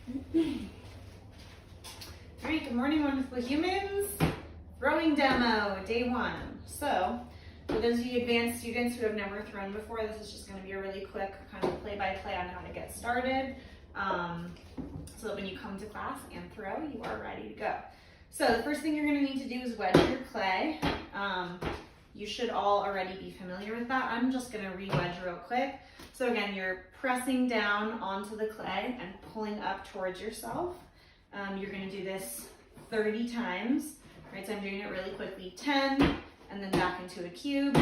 All right, good morning, wonderful humans. Throwing demo, day 1. So, for those of you advanced students who have never thrown before, this is just going to be a really quick kind of play-by-play on how to get started, so that when you come to class and throw, you are ready to go. So the first thing you're going to need to do is wedge your clay. You should all already be familiar with that. I'm just going to re-wedge real quick. So again, you're pressing down onto the clay and pulling up towards yourself. You're going to do this 30 times, right? So I'm doing it really quickly. 10, and then back into a cube.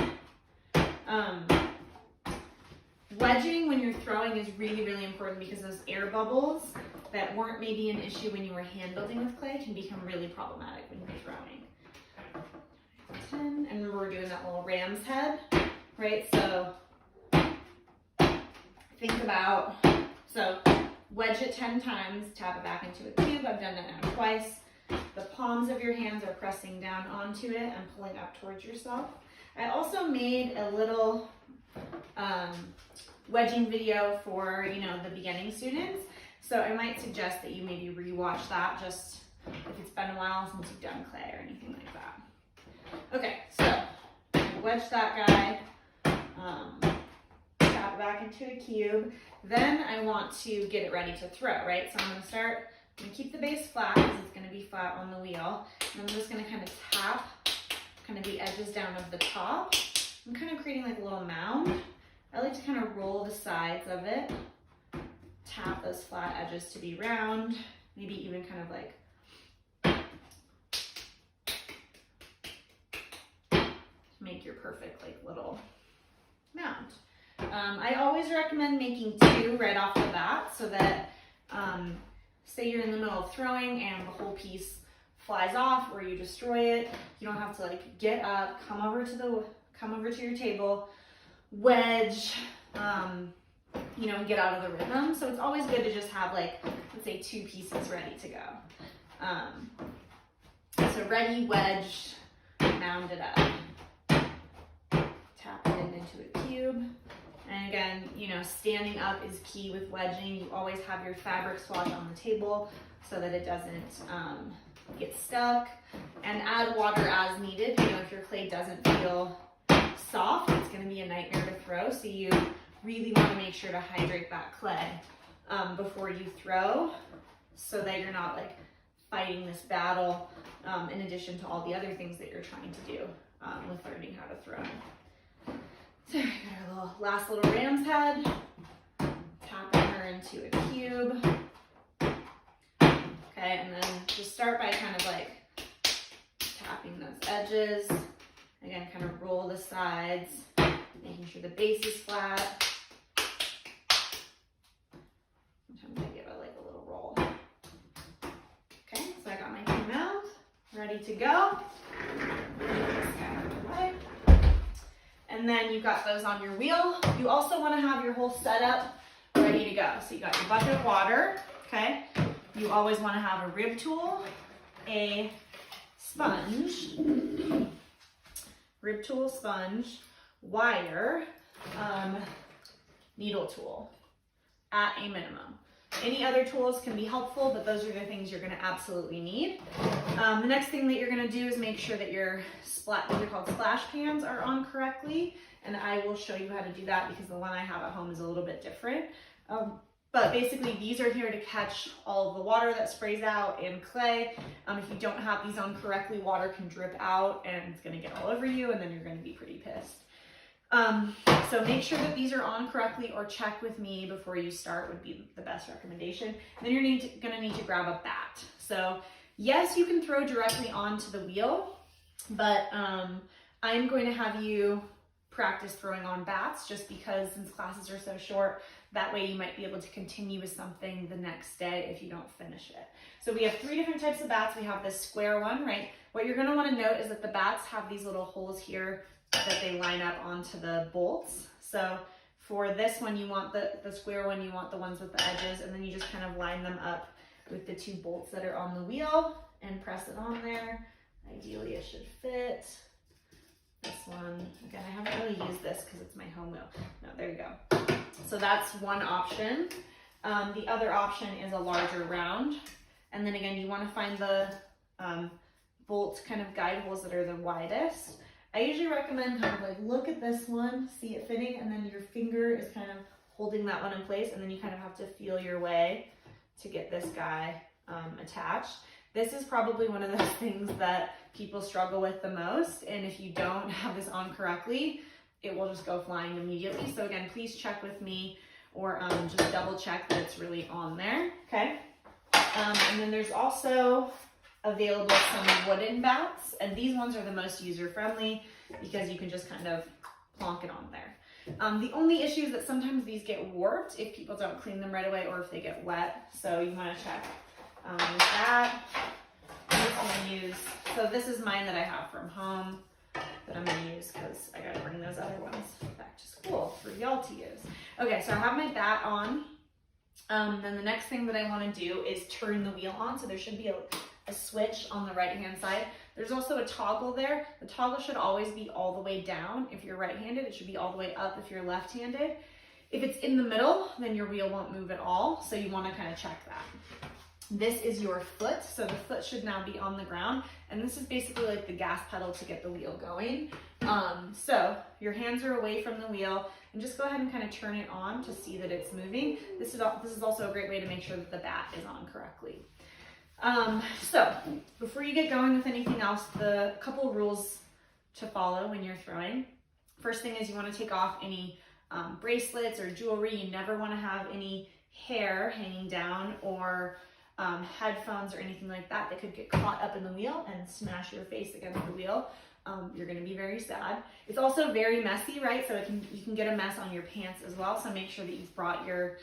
Wedging when you're throwing is really, really important because those air bubbles that weren't maybe an issue when you were hand building with clay can become really problematic when you're throwing. 10, and remember we're doing that little ram's head, right? So think about, so wedge it 10 times, tap it back into a cube. I've done that now twice. The palms of your hands are pressing down onto it and pulling up towards yourself. I also made a little wedging video for, the beginning students. So I might suggest that you maybe rewatch that just if it's been a while since you've done clay or anything like that. Okay, so wedge that guy, tap it back into a cube. Then I want to get it ready to throw, right? So I'm going to keep the base flat because it's going to be flat on the wheel. And I'm just going to kind of tap kind of the edges down of the top. I'm kind of creating like a little mound. I like to kind of roll the sides of it, tap those flat edges to be round, maybe even kind of like make your perfect like little mound. I always recommend making 2 right off the bat so that say you're in the middle of throwing and the whole piece flies off or you destroy it, you don't have to like get up, come over to your table, wedge, and get out of the rhythm. So it's always good to just have like, let's say 2 pieces ready to go. So ready, wedged, mound it up. Tap it into a cube. And again, standing up is key with wedging. You always have your fabric swatch on the table so that it doesn't get stuck. And add water as needed. If your clay doesn't feel soft, it's going to be a nightmare to throw. So you really want to make sure to hydrate that clay before you throw so that you're not like fighting this battle in addition to all the other things that you're trying to do with learning how to throw. So we got our last little ram's head, tapping her into a cube. Okay, and then just start by kind of like tapping those edges. Again, kind of roll the sides, making sure the base is flat. Sometimes I give it like a little roll. Okay, so I got my 2 mounds ready to go. And then you've got those on your wheel. You also want to have your whole setup ready to go. So you got your bucket of water, okay? You always want to have a rib tool, a sponge, rib tool, sponge, wire, needle tool at a minimum. Any other tools can be helpful, but those are the things you're going to absolutely need. The next thing that you're going to do is make sure that your these are called splash pans, are on correctly, and I will show you how to do that because the one I have at home is a little bit different. But basically, these are here to catch all of the water that sprays out in clay. If you don't have these on correctly, water can drip out and it's going to get all over you, and then you're going to be pretty pissed. So make sure that these are on correctly or check with me before you start would be the best recommendation. And then you're going to need to grab a bat. So yes, you can throw directly onto the wheel, but I'm going to have you practice throwing on bats just because since classes are so short, that way you might be able to continue with something the next day if you don't finish it. So we have 3 different types of bats. We have this square one, right? What you're going to want to note is that the bats have these little holes here that they line up onto the bolts. So for this one, you want the square one, you want the ones with the edges, and then you just kind of line them up with the 2 bolts that are on the wheel and press it on there. Ideally, it should fit. This one, again, I haven't really used this because it's my home wheel. No, there you go. So that's one option. The other option is a larger round. And then again, you want to find the bolt kind of guide holes that are the widest. I usually recommend kind of like look at this one, see it fitting, and then your finger is kind of holding that one in place, and then you kind of have to feel your way to get this guy attached. This is probably one of those things that people struggle with the most, and if you don't have this on correctly, it will just go flying immediately. So again, please check with me, or just double check that it's really on there, okay? And then there's also available some wooden bats, and these ones are the most user-friendly because you can just kind of plonk it on there. The only issue is that sometimes these get warped if people don't clean them right away or if they get wet, so you want to check with that. I'm just going to use, so this is mine that I have from home that I'm going to use because I got to bring those other ones back to school for y'all to use. Okay, so I have my bat on. Then the next thing that I want to do is turn the wheel on, so there should be a switch on the right hand side. There's also a toggle there. The toggle should always be all the way down if you're right-handed. It should be all the way up if you're left-handed. If it's in the middle, then your wheel won't move at all, so you want to kind of check that. This is your foot, so the foot should now be on the ground, and this is basically like the gas pedal to get the wheel going. So your hands are away from the wheel, and just go ahead and kind of turn it on to see that it's moving. This is also a great way to make sure that the bat is on correctly. So before you get going with anything else, the couple rules to follow when you're throwing. First thing is you want to take off any bracelets or jewelry. You never want to have any hair hanging down or headphones or anything like that that could get caught up in the wheel and smash your face against the wheel. You're going to be very sad. It's also very messy, right? So you can get a mess on your pants as well. So make sure that you've brought your,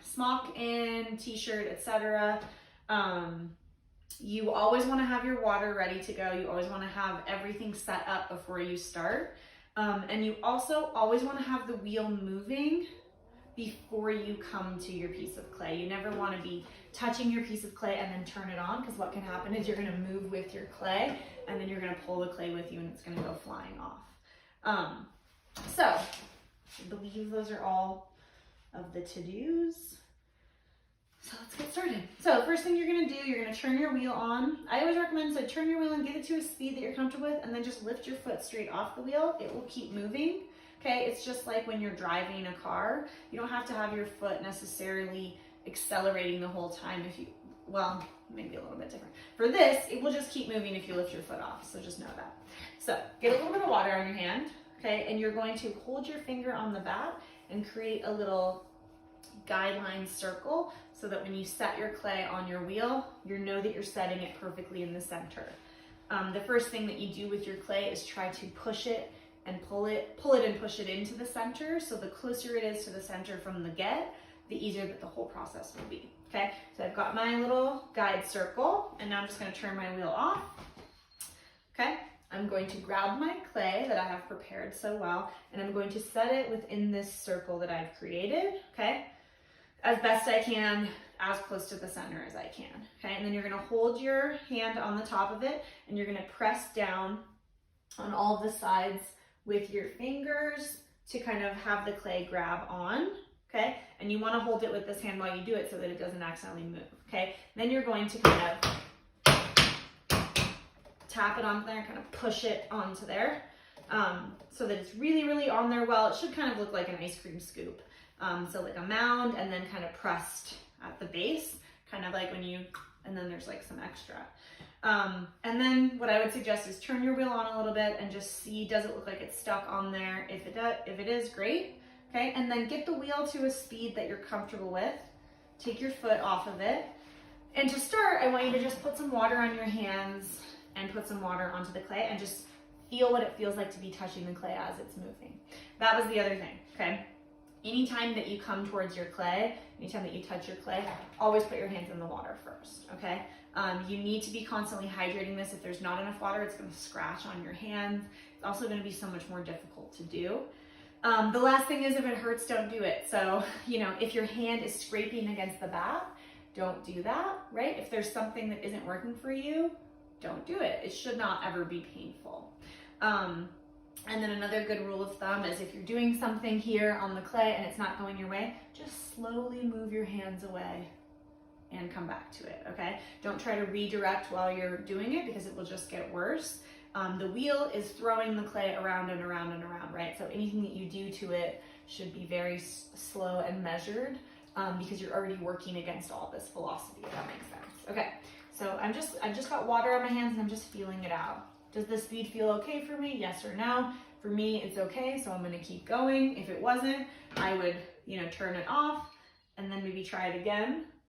smock in, t-shirt, etc. You always want to have your water ready to go. You always want to have everything set up before you start. And you also always want to have the wheel moving before you come to your piece of clay. You never want to be touching your piece of clay and then turn it on, because what can happen is you're going to move with your clay and then you're going to pull the clay with you and it's going to go flying off. So I believe those are all of the to-dos. So let's get started. So first thing you're going to do, you're going to turn your wheel on. I always recommend to turn your wheel and get it to a speed that you're comfortable with, and then just lift your foot straight off the wheel. It will keep moving. Okay, it's just like when you're driving a car. You don't have to have your foot necessarily accelerating the whole time well, maybe a little bit different. For this, it will just keep moving if you lift your foot off, so just know that. So get a little bit of water on your hand, okay, and you're going to hold your finger on the bat and create a little guideline circle so that when you set your clay on your wheel, you know that you're setting it perfectly in the center. The first thing that you do with your clay is try to push it and pull it and push it into the center. So the closer it is to the center from the get, the easier that the whole process will be. Okay, so I've got my little guide circle, and now I'm just going to turn my wheel off. Okay, I'm going to grab my clay that I have prepared so well, and I'm going to set it within this circle that I've created. Okay, as best I can, as close to the center as I can. Okay, and then you're going to hold your hand on the top of it, and you're going to press down on all of the sides with your fingers to kind of have the clay grab on. Okay, and you want to hold it with this hand while you do it so that it doesn't accidentally move. Okay, then you're going to kind of tap it onto there and kind of push it onto there so that it's really, really on there well. It should kind of look like an ice cream scoop. So like a mound, and then kind of pressed at the base, kind of like and then there's like some extra. And then what I would suggest is turn your wheel on a little bit and just see, does it look like it's stuck on there? If it is, great. Okay, and then get the wheel to a speed that you're comfortable with. Take your foot off of it. And to start, I want you to just put some water on your hands and put some water onto the clay and just feel what it feels like to be touching the clay as it's moving. That was the other thing, okay? Anytime that you come towards your clay, anytime that you touch your clay, always put your hands in the water first, okay? You need to be constantly hydrating this. If there's not enough water, it's going to scratch on your hands. It's also going to be so much more difficult to do. The last thing is, if it hurts, don't do it. So, if your hand is scraping against the bat, don't do that, right? If there's something that isn't working for you, don't do it. It should not ever be painful. And then another good rule of thumb is if you're doing something here on the clay and it's not going your way, just slowly move your hands away and come back to it, okay? Don't try to redirect while you're doing it because it will just get worse. The wheel is throwing the clay around and around and around, right? So anything that you do to it should be very slow and measured because you're already working against all this velocity, if that makes sense. Okay, so I've just got water on my hands and I'm just feeling it out. Does the speed feel okay for me? Yes or no? For me, it's okay, so I'm gonna keep going. If it wasn't, I would, turn it off and then maybe try it again.